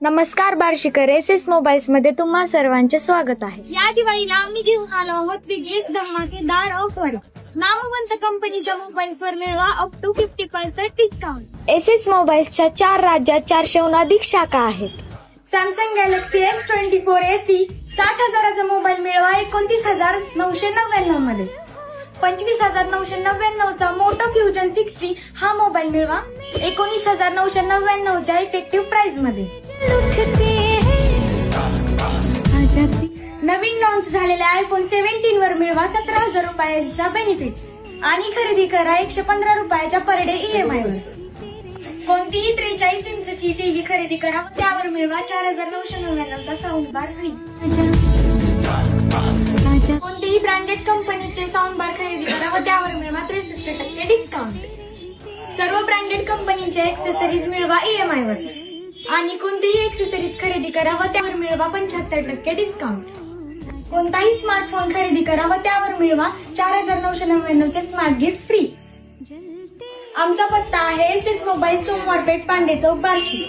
नमस्कार Barshikar, SS mobiles मध्ये तुम्हा सर्वांचे स्वागत आहे। या दिवाळीला आम्ही घेऊन आलो आहोत वेगळीच धमाकेदार ऑफर। नामवंत कंपनीच्या मोबाईल्सवर मिळवा अप टू 50% डिस्काउंट। एसएस मोबाईल्सच्या 4 राज्यात 400हून अधिक शाखा आहेत। सॅमसंग गॅलेक्सी S24 AC 60,000चा मोबाईल मिळवा 29,999 मध्ये। 25,999चा मोटो फ्युजन 60 हा मोबाईल मिळवा 19,999च्या इफेक्टिव्ह प्राइस मध्ये। नवीन लॉन्च झालेल्या आयफोन 17 वर मिळवा 17,000 रुपयांचा बेनिफिट आणि खरेदी करा 115 रुपयाच्या पर डे EMI वर। कोणतीही 43 इंचची टीव्ही खरेदी करा व त्यावर मिळवा 4,999चा साऊंड बार फ्री। कोणतीही ब्रँडेड कंपनीचे साऊंड बार खरेदी करा व त्यावर मिळवा 63% डिस्काउंट। सर्व ब्रँडेड कंपनीचे एक्सेसरीज मिळवा EMI वर आणि कोणतीही एक्सेसरीज खरेदी करा व त्यावर मिळवा 75% डिस्काउंट। कोणताही स्मार्टफोन खरेदी करा व त्यावर मिळवा 4,999चे स्मार्ट गिफ्ट फ्री। आमचा पत्ता आहे एसएस मोबाईल, सोमवारपेठ, पांडे चौक, बार्शी।